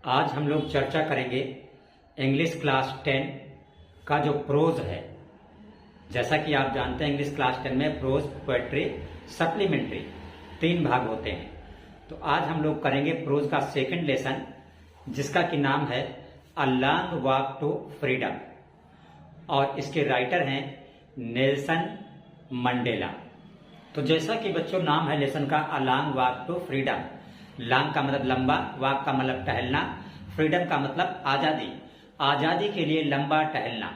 आज हम लोग चर्चा करेंगे इंग्लिश क्लास 10 का जो प्रोज है। जैसा कि आप जानते हैं इंग्लिश क्लास 10 में प्रोज, पोएट्री, सप्लीमेंट्री 3 भाग होते हैं। तो आज हम लोग करेंगे प्रोज का सेकंड लेसन, जिसका कि नाम है a long walk to freedom, और इसके राइटर हैं नेल्सन मंडेला। तो जैसा कि बच्चों नाम है लेसन का a long walk to freedom, long का मतलब लंबा, वॉक का मतलब टहलना, फ्रीडम का मतलब आजादी, आजादी के लिए लंबा टहलना।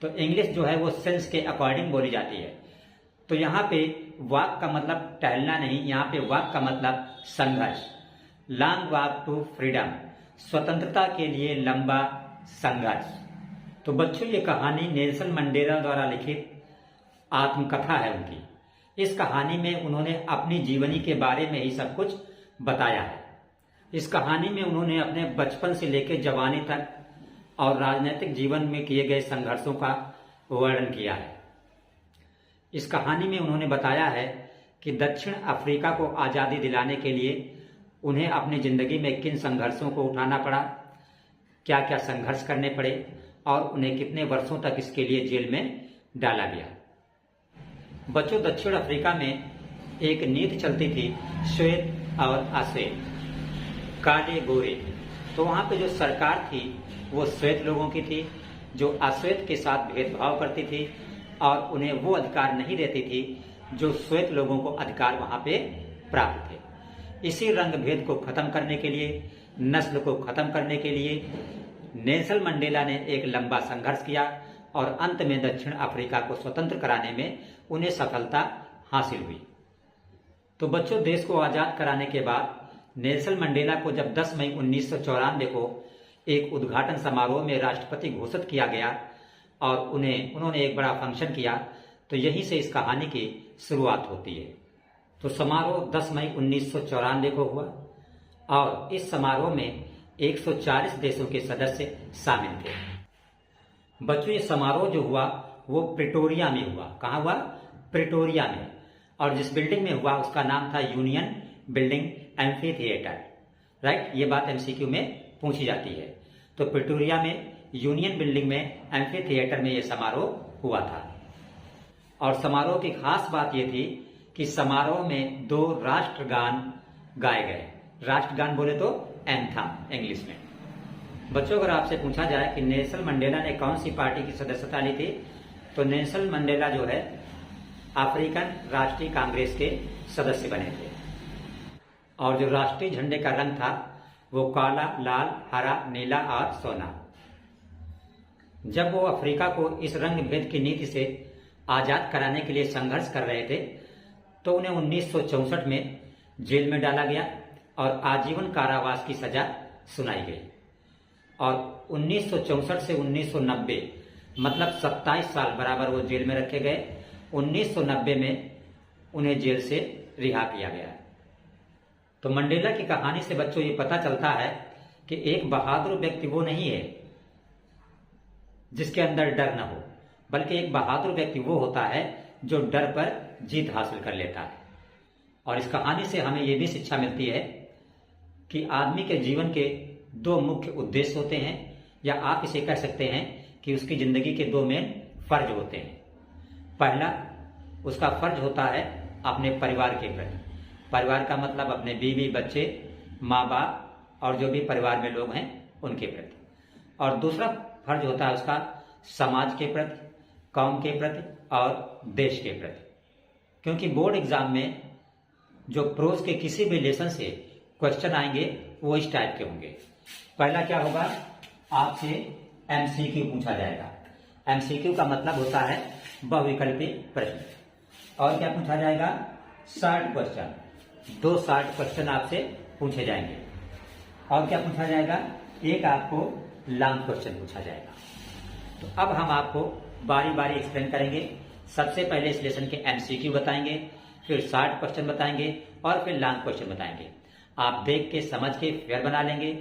तो इंग्लिश जो है वो सेंस के अकॉर्डिंग बोली जाती है। तो यहाँ पे वॉक का मतलब टहलना नहीं, यहाँ पे वॉक का मतलब संघर्ष। लॉन्ग वॉक टू फ्रीडम, स्वतंत्रता के लिए लंबा संघर्ष। तो बच्चों ये कहानी नेल्सन मंडेला द्वारा लिखित आत्मकथा है उनकी। इस कहानी में उन्होंने अपनी जीवनी के बारे में ही सब कुछ बताया है। इस कहानी में उन्होंने अपने बचपन से लेकर जवानी तक और राजनीतिक जीवन में किए गए संघर्षों का वर्णन किया है। इस कहानी में उन्होंने बताया है कि दक्षिण अफ्रीका को आज़ादी दिलाने के लिए उन्हें अपनी जिंदगी में किन संघर्षों को उठाना पड़ा, क्या क्या संघर्ष करने पड़े और उन्हें कितने वर्षों तक इसके लिए जेल में डाला गया। बच्चों दक्षिण अफ्रीका में एक नीति चलती थी, श्वेत और अश्वेत, काले गोरे। तो वहां पे जो सरकार थी वो श्वेत लोगों की थी, जो अश्वेत के साथ भेदभाव करती थी और उन्हें वो अधिकार नहीं देती थी जो श्वेत लोगों को अधिकार वहां पे प्राप्त थे। इसी रंग भेद को खत्म करने के लिए, नस्ल को खत्म करने के लिए नेल्सन मंडेला ने एक लंबा संघर्ष किया और अंत में दक्षिण अफ्रीका को स्वतंत्र कराने में उन्हें सफलता हासिल हुई। तो बच्चों देश को आजाद कराने के बाद नेल्सन मंडेला को जब 10 मई 1994 को एक उद्घाटन समारोह में राष्ट्रपति घोषित किया गया और उन्होंने एक बड़ा फंक्शन किया, तो यहीं से इस कहानी की शुरुआत होती है। तो समारोह 10 मई 1994 को हुआ और इस समारोह में 140 देशों के सदस्य शामिल थे। बच्चों ये समारोह जो हुआ वो प्रिटोरिया में हुआ। कहाँ हुआ? प्रिटोरिया में। और जिस बिल्डिंग में हुआ उसका नाम था union building amphi theatre. Right, ये बात एमसीक्यू में पूछी जाती है। तो प्रिटोरिया में यूनियन बिल्डिंग में एम्फी थिएटर में यह समारोह हुआ था। और समारोह की खास बात यह थी कि समारोह में 2 राष्ट्रगान गाए गए। राष्ट्रगान बोले तो एंथम इंग्लिश में। बच्चों अगर आपसे पूछा जाए कि नेल्सन मंडेला ने कौन सी पार्टी की सदस्यता ली थी, तो नेल्सन मंडेला जो है अफ्रीकन राष्ट्रीय कांग्रेस के सदस्य बने थे। और जो राष्ट्रीय झंडे का रंग था वो काला, लाल, हरा, नीला और सोना। जब वो अफ्रीका को इस रंग भेद की नीति से आजाद कराने के लिए संघर्ष कर रहे थे तो उन्हें 1964 में जेल में डाला गया और आजीवन कारावास की सजा सुनाई गई। और 1964 से 1990 मतलब 27 साल बराबर वो जेल में रखे गए। 1990 में उन्हें जेल से रिहा किया गया। तो मंडेला की कहानी से बच्चों ये पता चलता है कि एक बहादुर व्यक्ति वो नहीं है जिसके अंदर डर न हो, बल्कि एक बहादुर व्यक्ति वो होता है जो डर पर जीत हासिल कर लेता है। और इस कहानी से हमें ये भी शिक्षा मिलती है कि आदमी के जीवन के 2 मुख्य उद्देश्य होते हैं, या आप इसे कह सकते हैं कि उसकी जिंदगी के 2 मेन फर्ज होते हैं। पहला उसका फर्ज होता है अपने परिवार के प्रति। परिवार का मतलब अपने बीवी, बच्चे, माँ बाप और जो भी परिवार में लोग हैं उनके प्रति। और दूसरा फर्ज होता है उसका समाज के प्रति, कौम के प्रति और देश के प्रति। क्योंकि बोर्ड एग्जाम में जो प्रोज के किसी भी लेसन से क्वेश्चन आएंगे वो इस टाइप के होंगे। पहला क्या होगा, आपसे एमसीक्यू पूछा जाएगा। एमसीक्यू का मतलब होता है बहुविकल्पी प्रश्न। और क्या पूछा जाएगा? Short question. 2 शॉर्ट क्वेश्चन आपसे पूछे जाएंगे। और क्या पूछा जाएगा? एक आपको लॉन्ग क्वेश्चन पूछा जाएगा। तो अब हम आपको बारी बारी एक्सप्लेन करेंगे। सबसे पहले इस लेसन के एमसीक्यू बताएंगे, फिर शॉर्ट क्वेश्चन बताएंगे और फिर लॉन्ग क्वेश्चन बताएंगे। आप देख के समझ के फेयर बना लेंगे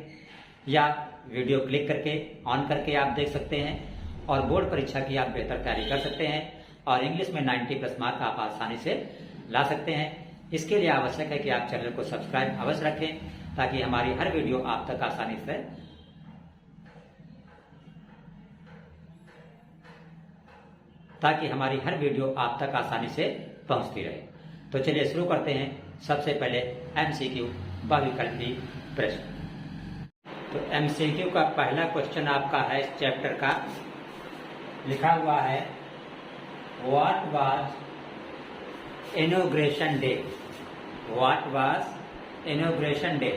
या वीडियो क्लिक करके ऑन करके आप देख सकते हैं और बोर्ड परीक्षा की आप बेहतर तैयारी कर सकते हैं और इंग्लिश में 90+ मार्क आप आसानी से ला सकते हैं। इसके लिए आवश्यक है कि आप चैनल को सब्सक्राइब अवश्य रखें ताकि हमारी हर वीडियो आप तक आसानी से पहुंचती रहे। तो चलिए शुरू करते हैं। सबसे पहले MCQ बहुविकल्पी प्रश्न। तो MCQ का पहला क्वेश्चन आपका है इस चैप्टर का, लिखा हुआ है what was inauguration day. What was inauguration day.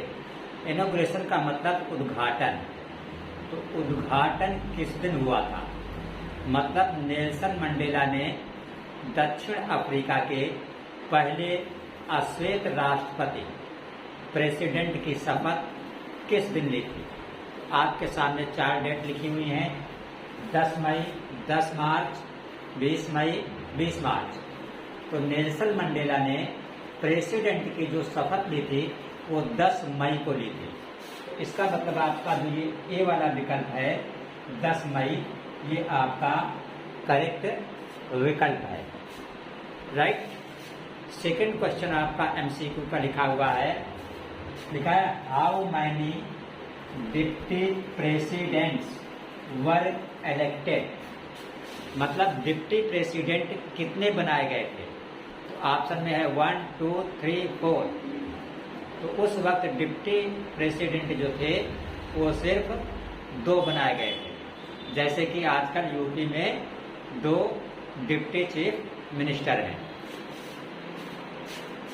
Inauguration का मतलब उद्घाटन। तो उद्घाटन किस दिन हुआ था? मतलब नेल्सन मंडेला ने दक्षिण अफ्रीका के पहले अश्वेत राष्ट्रपति प्रेसिडेंट की शपथ किस दिन ली थी? आपके सामने 4 डेट लिखी हुई हैं, 10 मई, 10 मार्च, 20 मई, 20 मार्च। तो नेल्सन मंडेला ने प्रेसिडेंट की जो शपथ ली थी वो 10 मई को ली थी। तो इसका मतलब आपका जो ये ए वाला विकल्प है 10 मई, ये आपका करेक्ट विकल्प है, राइट। सेकंड क्वेश्चन आपका MCQ का लिखा हुआ है, लिखा है how many deputy presidents were elected. मतलब डिप्टी प्रेसिडेंट कितने बनाए गए थे? तो ऑप्शन में है 1, 2, 3, 4। तो उस वक्त डिप्टी प्रेसिडेंट जो थे वो सिर्फ 2 बनाए गए थे। जैसे कि आजकल यूपी में 2 डिप्टी चीफ मिनिस्टर हैं।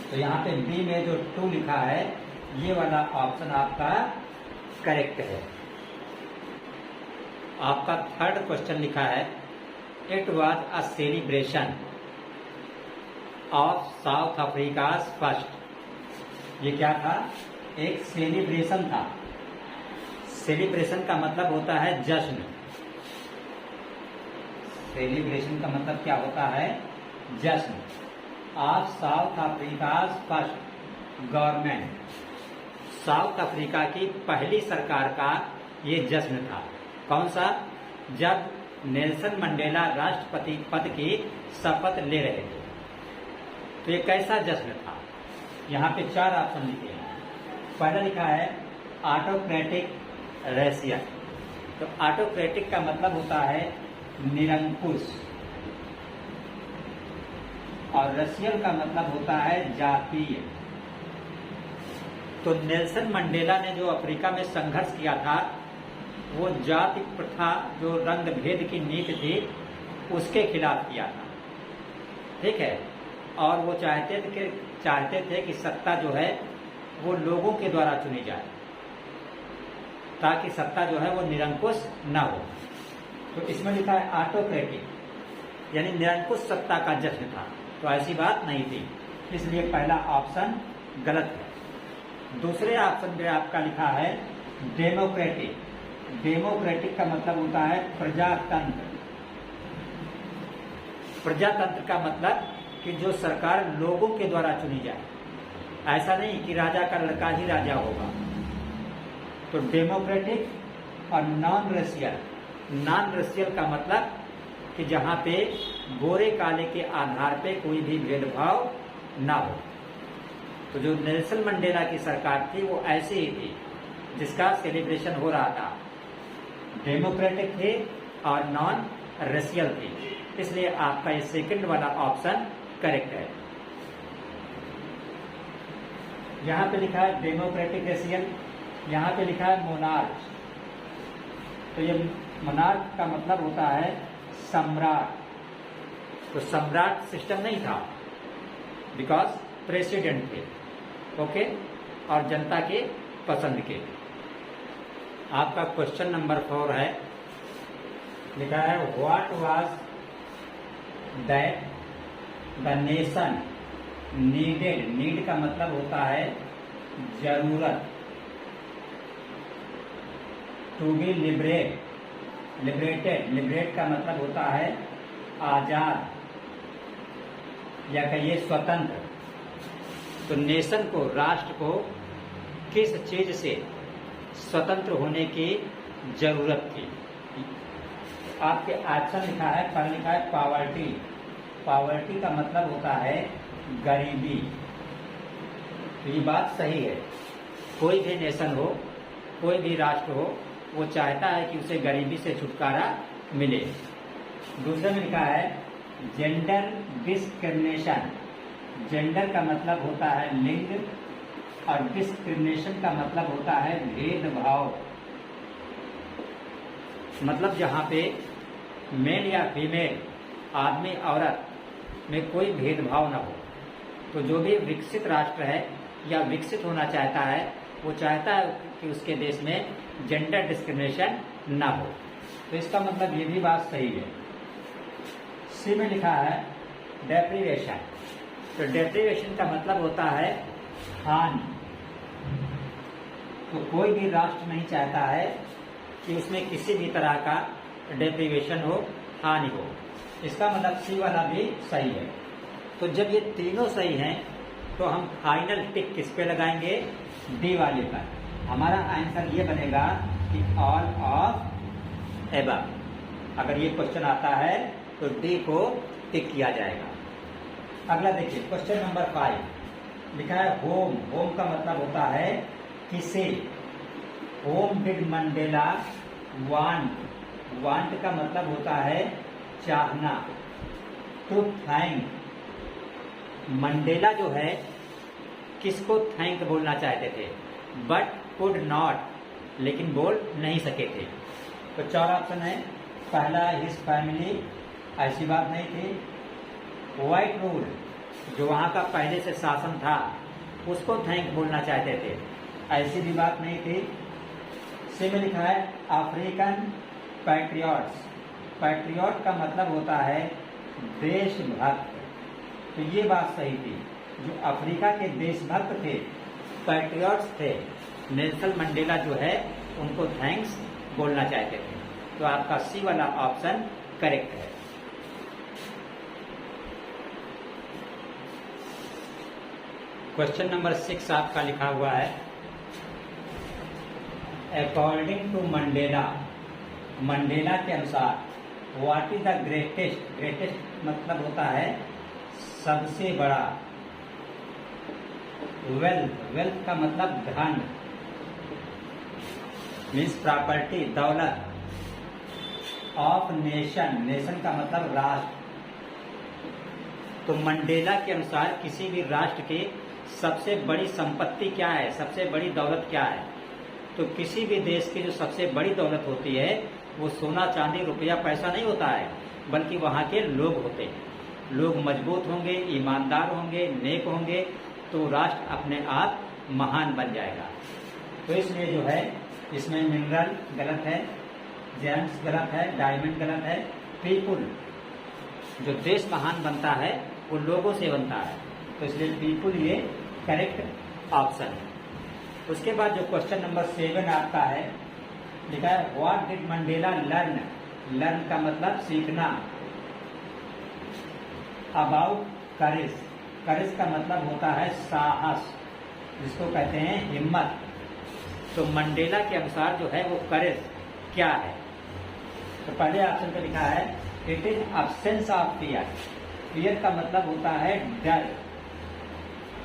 तो यहाँ पे बी में जो 2 लिखा है ये वाला ऑप्शन आपका करेक्ट है। आपका थर्ड क्वेश्चन लिखा है it was a celebration of South Africa first. ये क्या था? एक सेलिब्रेशन था। सेलिब्रेशन का मतलब होता है जश्न। सेलिब्रेशन का मतलब क्या होता है? जश्न। Of South Africa first government. South Africa की पहली सरकार का ये जश्न था। कौन सा? जब नेल्सन मंडेला राष्ट्रपति पद की शपथ ले रहे थे। तो ये कैसा जश्न था? यहाँ पे 4 ऑप्शन लिखे हैं। पहला लिखा है ऑटोक्रेटिक रशिया। तो ऑटोक्रेटिक का मतलब होता है निरंकुश, और रशियन का मतलब होता है जातीय। तो नेल्सन मंडेला ने जो अफ्रीका में संघर्ष किया था वो जाति प्रथा, जो रंग भेद की नीति थी, उसके खिलाफ किया था, ठीक है। और वो चाहते थे कि सत्ता जो है वो लोगों के द्वारा चुनी जाए, ताकि सत्ता जो है वो निरंकुश न हो। तो इसमें लिखा है ऑटोक्रेटिक, यानी निरंकुश सत्ता का जश्न था। तो ऐसी बात नहीं थी, इसलिए पहला ऑप्शन गलत है। दूसरे ऑप्शन में आपका लिखा है डेमोक्रेटिक। डेमोक्रेटिक का मतलब होता है प्रजातंत्र। प्रजातंत्र का मतलब कि जो सरकार लोगों के द्वारा चुनी जाए, ऐसा नहीं कि राजा का लड़का ही राजा होगा। तो डेमोक्रेटिक और नॉन रेशियल। नॉन रेशियल का मतलब कि जहां पे गोरे काले के आधार पे कोई भी भेदभाव ना हो। तो जो नेल्सन मंडेला की सरकार थी वो ऐसी ही थी, जिसका सेलिब्रेशन हो रहा था। डेमोक्रेटिक थे और नॉन रेशियल थी, इसलिए आपका ये सेकंड वाला ऑप्शन करेक्ट है। यहाँ पे लिखा है डेमोक्रेटिक रेशियल, यहाँ पे लिखा है मोनार्च। तो ये मोनार्च का मतलब होता है सम्राट। तो सम्राट सिस्टम नहीं था, बिकॉज प्रेसिडेंट थे, ओके, और जनता के पसंद के। आपका क्वेश्चन नंबर 4 है, लिखा है what was that the nation needed. Need का मतलब होता है जरूरत। To be liberated. लिबरेट का मतलब होता है आजाद, या कहिए स्वतंत्र। तो नेशन को, राष्ट्र को किस चीज से स्वतंत्र होने की जरूरत थी? आपके ऑप्शन लिखा है, पर लिखा है पॉवर्टी। पॉवर्टी का मतलब होता है गरीबी। तो ये बात सही है, कोई भी नेशन हो, कोई भी राष्ट्र हो, वो चाहता है कि उसे गरीबी से छुटकारा मिले। दूसरे में लिखा है जेंडर डिस्क्रिमिनेशन। जेंडर का मतलब होता है लिंग और डिस्क्रिमिनेशन का मतलब होता है भेदभाव। मतलब जहां पे मेल या फीमेल, आदमी औरत में कोई भेदभाव ना हो। तो जो भी विकसित राष्ट्र है या विकसित होना चाहता है, वो चाहता है कि उसके देश में जेंडर डिस्क्रिमिनेशन ना हो। तो इसका मतलब ये भी बात सही है। सी में लिखा है डेप्रिवेशन। तो डेप्रिवेशन का मतलब होता है हानि। तो कोई भी राष्ट्र नहीं चाहता है कि उसमें किसी भी तरह का डेप्रिवेशन हो, हानि हो। इसका मतलब सी वाला भी सही है। तो जब ये तीनों सही हैं तो हम फाइनल टिक किस पे लगाएंगे? डी वाले पर। हमारा आंसर ये बनेगा कि ऑल ऑफ एबव। अगर ये क्वेश्चन आता है तो डी को टिक किया जाएगा। अगला देखिए क्वेश्चन नंबर 5 लिखा है होम। होम का मतलब होता है किसे। Home did Mandela want. Want का मतलब होता है चाहना। To thank. मंडेला जो है किसको थैंक बोलना चाहते थे, बट कुड नॉट, लेकिन बोल नहीं सके थे। तो 4 ऑप्शन है। पहला हिज फैमिली, ऐसी बात नहीं थी। व्हाइट रूल, जो वहां का पहले से शासन था, उसको थैंक बोलना चाहते थे, ऐसी भी बात नहीं थी। सी में लिखा है अफ्रीकन पैट्रियट्स। पैट्रियट का मतलब होता है देशभक्त। तो ये बात सही थी। जो अफ्रीका के देशभक्त थे, पैट्रियट्स थे, नेल्सन मंडेला जो है उनको थैंक्स बोलना चाहते थे। तो आपका सी वाला ऑप्शन करेक्ट है। क्वेश्चन नंबर 6 आपका लिखा हुआ है अकॉर्डिंग टू मंडेला। मंडेला के अनुसार what is the greatest. Greatest मतलब होता है सबसे बड़ा। वेल्थ, वेल्थ का मतलब धन, मीन्स प्रॉपर्टी, दौलत। ऑफ नेशन, नेशन का मतलब राष्ट्र। तो मंडेला के अनुसार किसी भी राष्ट्र की सबसे बड़ी संपत्ति क्या है, सबसे बड़ी दौलत क्या है? तो किसी भी देश की जो सबसे बड़ी दौलत होती है वो सोना, चांदी, रुपया, पैसा नहीं होता है, बल्कि वहाँ के लोग होते हैं। लोग मजबूत होंगे, ईमानदार होंगे, नेक होंगे, तो राष्ट्र अपने आप महान बन जाएगा। तो इसलिए जो है इसमें मिनरल गलत है, जेम्स गलत है, डायमंड गलत है। पीपुल, जो देश महान बनता है वो लोगों से बनता है, तो इसलिए पीपुल ये करेक्ट ऑप्शन है। उसके बाद जो क्वेश्चन नंबर 7 आपका है लिखा है what did Mandela learn. Learn का मतलब सीखना। अबाउट करेज। करेज का मतलब होता है साहस, जिसको कहते हैं हिम्मत। तो मंडेला के अनुसार जो है वो करेज क्या है? तो पहले ऑप्शन पे लिखा है it is absence of fear. Fear का मतलब होता है डर।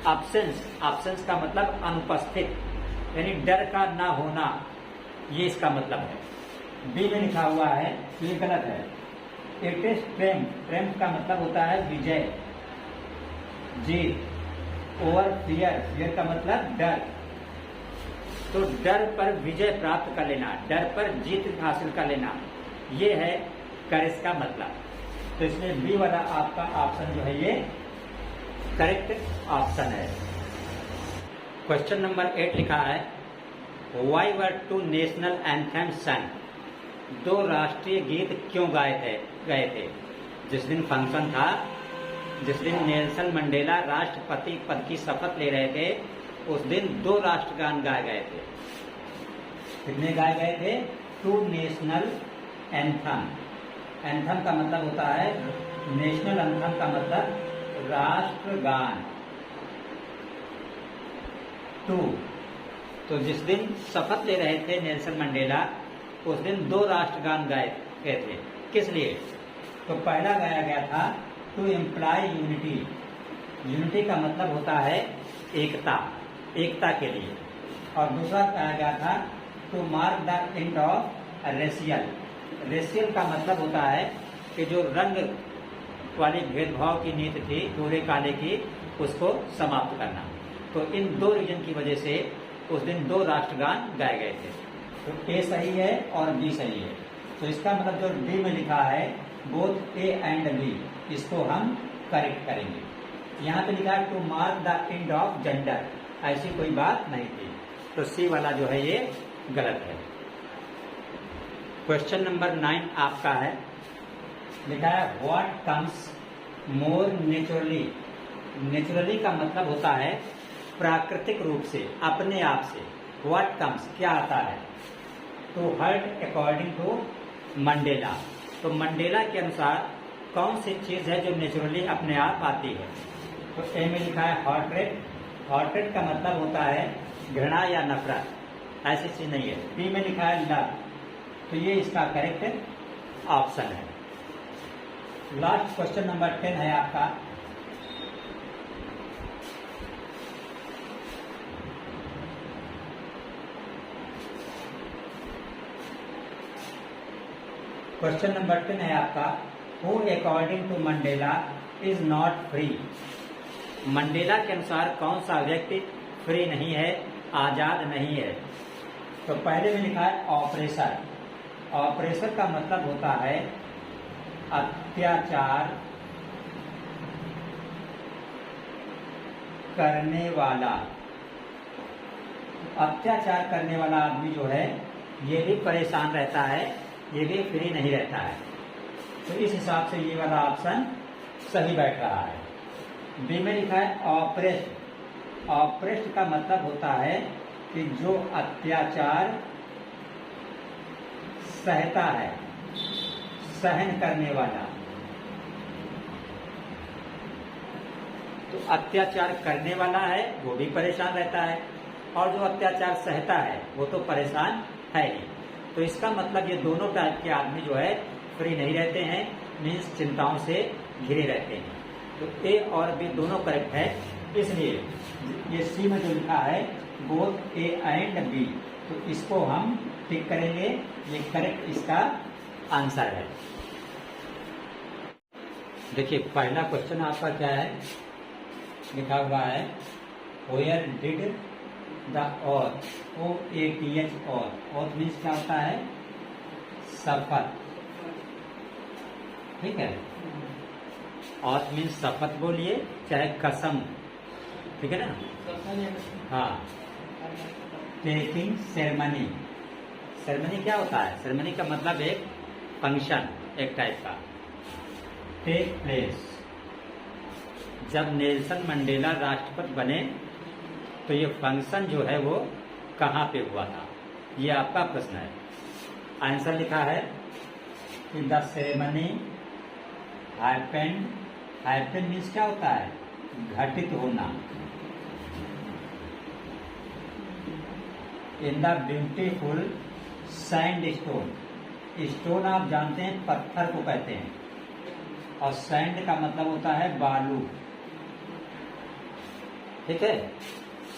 अब्सेंस, अब्सेंस का मतलब अनुपस्थित, यानी डर का ना होना, ये इसका मतलब है। बी में लिखा हुआ है, ये गलत है। It is ट्रेम्प। ट्रेम्प का मतलब होता है विजय, जीत। ओवर फियर, फियर का मतलब डर। तो डर पर विजय प्राप्त कर लेना, डर पर जीत हासिल कर लेना, ये है करेज का मतलब। तो इसमें बी वाला आपका ऑप्शन जो है ये करेक्ट ऑप्शन है। क्वेश्चन नंबर 8 लिखा है why were two national anthem sung. 2 राष्ट्रीय गीत क्यों गए थे? जिस दिन फंक्शन था, जिस दिन नेल्सन मंडेला राष्ट्रपति पद की शपथ ले रहे थे, उस दिन 2 राष्ट्रगान गाए गए थे। कितने गाए गए थे? 2 नेशनल एंथम। एंथम का मतलब होता है नेशनल एंथम का मतलब राष्ट्रगान। 2, तो जिस दिन शपथ ले रहे थे नेल्सन मंडेला, उस दिन 2 राष्ट्रगान गाए गए थे। किस लिए? तो पहला गाया गया था टू इम्प्लाई यूनिटी। यूनिटी का मतलब होता है एकता, एकता के लिए। और दूसरा कहा गया था to mark the end of racial. Racial का मतलब होता है कि जो रंग वाली भेदभाव की नीति थी गोरे काले की, उसको समाप्त करना। तो इन दो रीजन की वजह से उस दिन 2 राष्ट्रगान गाए गए थे। तो ए सही है और बी सही है। तो इसका मतलब जो डी में लिखा है बोथ ए एंड बी, इसको हम करेक्ट करेंगे। यहाँ पे लिखा है to mark the end of gender, ऐसी कोई बात नहीं थी। तो सी वाला जो है ये गलत है। क्वेश्चन नंबर 9 आपका है, लिखा है what comes more naturally. Naturally का मतलब होता है प्राकृतिक रूप से, अपने आप से। व्हाट कम्स क्या आता है, to hurt according to Mandela. तो मंडेला के अनुसार कौन सी चीज है जो नेचुरली अपने आप आती है। तो ए में लिखा है हार्ट रेट। हार्ट रेट का मतलब होता है घृणा या नफरत, ऐसी चीज नहीं है। बी में लिखा है लव, तो ये इसका करेक्ट ऑप्शन है। लास्ट क्वेश्चन नंबर 10 है आपका, क्वेश्चन नंबर 10 है आपका, who according to Mandela is not free. Mandela के अनुसार कौन सा व्यक्ति फ्री नहीं है, आजाद नहीं है। तो पहले में लिखा है ऑपरेसर। ऑपरेसर का मतलब होता है अत्याचार करने वाला। अत्याचार करने वाला आदमी जो है ये भी परेशान रहता है, ये भी फ्री नहीं रहता है। तो इस हिसाब से ये वाला ऑप्शन सही बैठ रहा है। बी में लिखा है ऑपरेस्ट। ऑपरेस्ट का मतलब होता है कि जो अत्याचार सहता है, सहन करने वाला। तो अत्याचार करने वाला है वो भी परेशान रहता है, और जो अत्याचार सहता है वो तो परेशान है ही। तो इसका मतलब ये दोनों टाइप के आदमी जो है फ्री नहीं रहते हैं, मीन्स चिंताओं से घिरे रहते हैं। तो ए और बी दोनों करेक्ट है, इसलिए ये सी में जो लिखा है बोथ ए एंड बी, तो इसको हम टिक करेंगे, ये करेक्ट इसका आंसर है। देखिए पहला क्वेश्चन आपका क्या है, लिखा हुआ है where did the oath, OATH oath means क्या होता है, शपथ। ठीक है, ऑथ मीन्स शपथ बोलिए चाहे कसम, ठीक है ना। हाँ, टेकिंग सेरेमनी। सेरेमनी क्या होता है, सेरेमनी का मतलब एक फंक्शन, एक टाइप का। टेक प्लेस, जब नेल्सन मंडेला राष्ट्रपति बने तो ये फंक्शन जो है वो कहाँ पे हुआ था, ये आपका प्रश्न है। आंसर लिखा है कि the ceremony happened. Happened means क्या होता है, घटित होना। In the beautiful sand stone. Stone आप जानते हैं पत्थर को कहते हैं, और सैंड का मतलब होता है बालू। ठीक है,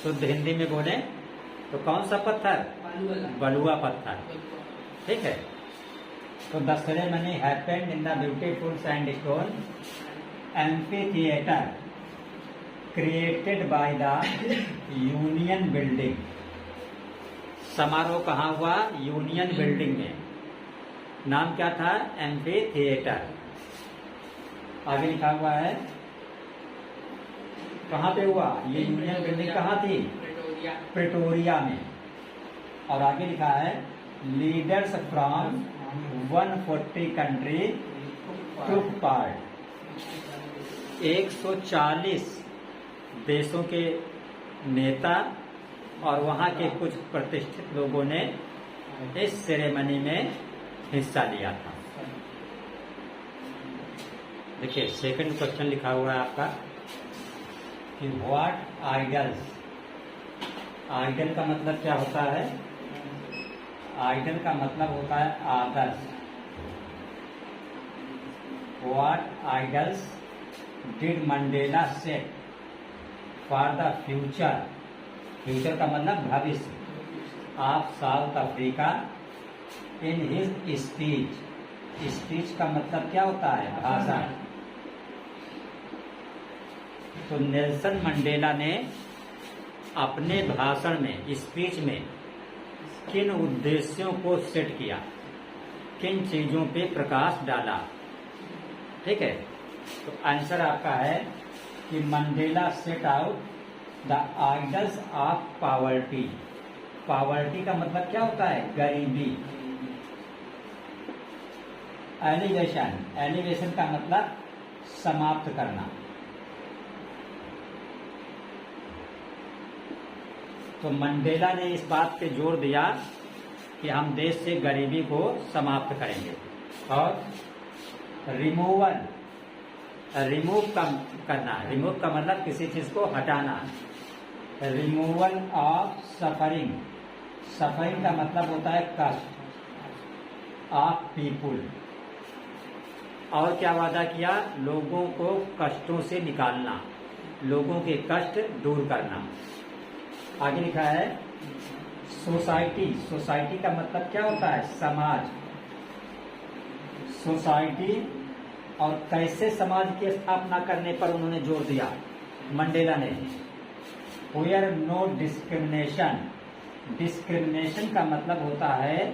शुद्ध हिंदी में बोले तो कौन सा पत्थर, बलुआ पत्थर। ठीक है, तो the ceremony happened in the beautiful sandstone amphitheatre created by the union building. समारोह कहाँ हुआ, यूनियन बिल्डिंग में। नाम क्या था, एम्फीथिएटर। आगे लिखा हुआ है कहाँ पे हुआ, ये यूनियन बिल्डिंग कहाँ थी, प्रिटोरिया में। और आगे लिखा है leaders from 140 country took part. 140 देशों के नेता और वहाँ के कुछ प्रतिष्ठित लोगों ने इस सेरेमनी में हिस्सा लिया था। देखिए सेकंड क्वेश्चन लिखा हुआ है आपका कि व्हाट आइडल्स। आइडल का मतलब क्या होता है, आइडल का मतलब होता है आदर्श। What idols did Mandela set for the future. Future का मतलब भविष्य, of South Africa in his speech. Speech का मतलब क्या होता है? भाषण। तो नेल्सन मंडेला ने अपने भाषण में, स्पीच में किन उद्देश्यों को सेट किया, किन चीजों पे प्रकाश डाला? ठीक है, तो आंसर आपका है कि Mandela set out the idols of poverty. Poverty का मतलब क्या होता है? गरीबी। एलिवेशन, एलिवेशन का मतलब समाप्त करना। तो मंडेला ने इस बात पे जोर दिया कि हम देश से गरीबी को समाप्त करेंगे। और रिमूवल, रिमूव करना, रिमूव का मतलब किसी चीज को हटाना। रिमूवल ऑफ सफरिंग, सफरिंग का मतलब होता है कष्ट ऑफ पीपुल। और क्या वादा किया? लोगों को कष्टों से निकालना, लोगों के कष्ट दूर करना। आगे लिखा है सोसाइटी। सोसाइटी का मतलब क्या होता है? समाज। सोसाइटी, और कैसे समाज की स्थापना करने पर उन्होंने जोर दिया मंडेला ने? Where no discrimination. डिस्क्रिमिनेशन का मतलब होता है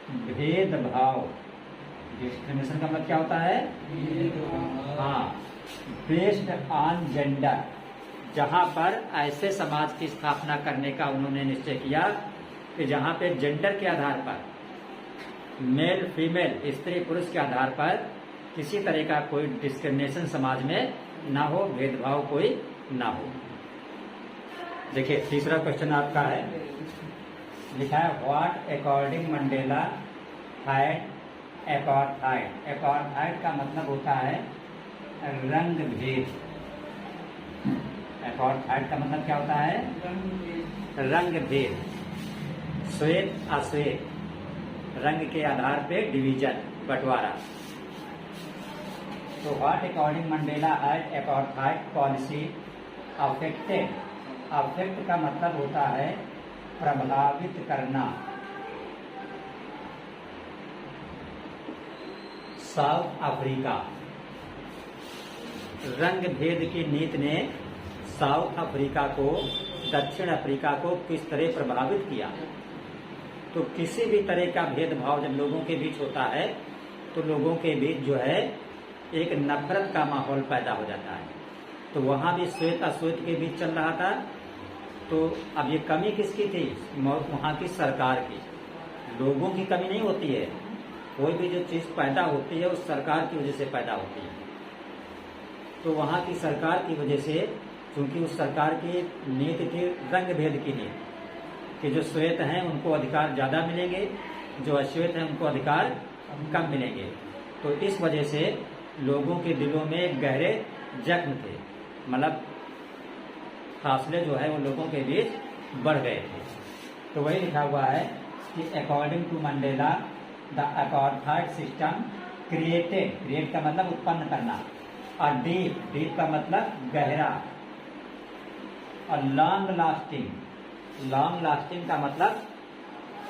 भेदभाव। डिस्क्रिमिनेशन का मतलब क्या होता है? हाँ, बेस्ड ऑन जेंडर। जहां पर ऐसे समाज की स्थापना करने का उन्होंने निश्चय किया कि जहां पे जेंडर के आधार पर, मेल फीमेल, स्त्री पुरुष के आधार पर किसी तरह का कोई डिस्क्रिमिनेशन समाज में ना हो, भेदभाव कोई ना हो। देखिए तीसरा क्वेश्चन आपका है, लिखा है what according Mandela had apartheid. Apartheid का मतलब होता है रंग भेद। एपार्थाइड का मतलब क्या होता है? रंग भेद। श्वेत अश्वेत, रंग के आधार पे डिवीजन, बंटवारा। तो what according Mandela had apartheid policy affected. Affect का मतलब होता है प्रभावित करना। South Africa. रंग भेद की नीति ने साउथ अफ्रीका को, दक्षिण अफ्रीका को किस तरह प्रभावित किया? तो किसी भी तरह का भेदभाव जब लोगों के बीच होता है तो लोगों के बीच जो है एक नफरत का माहौल पैदा हो जाता है। तो वहां भी श्वेत अश्वेत के बीच चल रहा था। तो अब ये कमी किसकी थी? वहां की सरकार की। लोगों की कमी नहीं होती है, कोई भी जो चीज पैदा होती है उस सरकार की वजह से पैदा होती है। तो वहां की सरकार की वजह से, क्योंकि उस सरकार की नीति थी रंग भेद की नीति, कि जो श्वेत हैं उनको अधिकार ज्यादा मिलेंगे, जो अश्वेत हैं उनको अधिकार कम मिलेंगे। तो इस वजह से लोगों के दिलों में गहरे जख्म थे, मतलब फासले जो है वो लोगों के बीच बढ़ गए थे। तो वही लिखा हुआ है कि according to Mandela the apartheid system created, create का मतलब उत्पन्न करना, और डीप, डीप का मतलब गहरा, और लॉन्ग लास्टिंग, लॉन्ग लास्टिंग का मतलब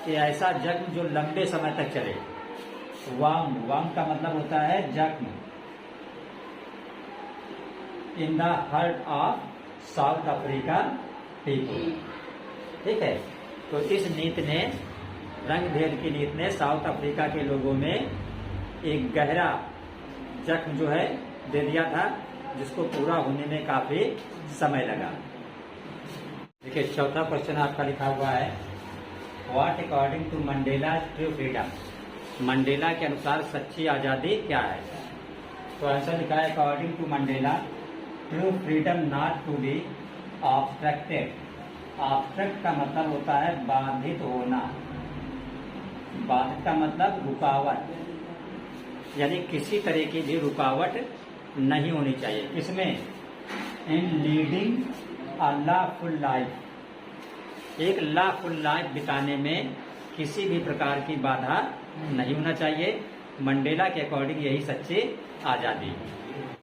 कि ऐसा जख्म जो लंबे समय तक चले। वाम, वाम का मतलब होता है जख्म। In the heart of South Africa people. ठीक है, तो इस नीति ने, रंग भेद की नीति ने साउथ अफ्रीका के लोगों में एक गहरा जख्म जो है दे दिया था, जिसको पूरा होने में काफी समय लगा। देखिए चौथा क्वेश्चन आपका लिखा हुआ है what according to Mandela true freedom. Mandela के अनुसार सच्ची आजादी क्या है? तो आंसर लिखा है according to Mandela true freedom not to be obstructed. Obstruct का मतलब होता है बाधित होना। बाधित का मतलब रुकावट, यानी किसी तरह की भी रुकावट नहीं होनी चाहिए। किसमें? इन लीडिंग अ लॉफुल लाइफ। एक लॉफुल लाइफ बिताने में किसी भी प्रकार की बाधा नहीं होना चाहिए। मंडेला के अकॉर्डिंग यही सच्ची आजादी है।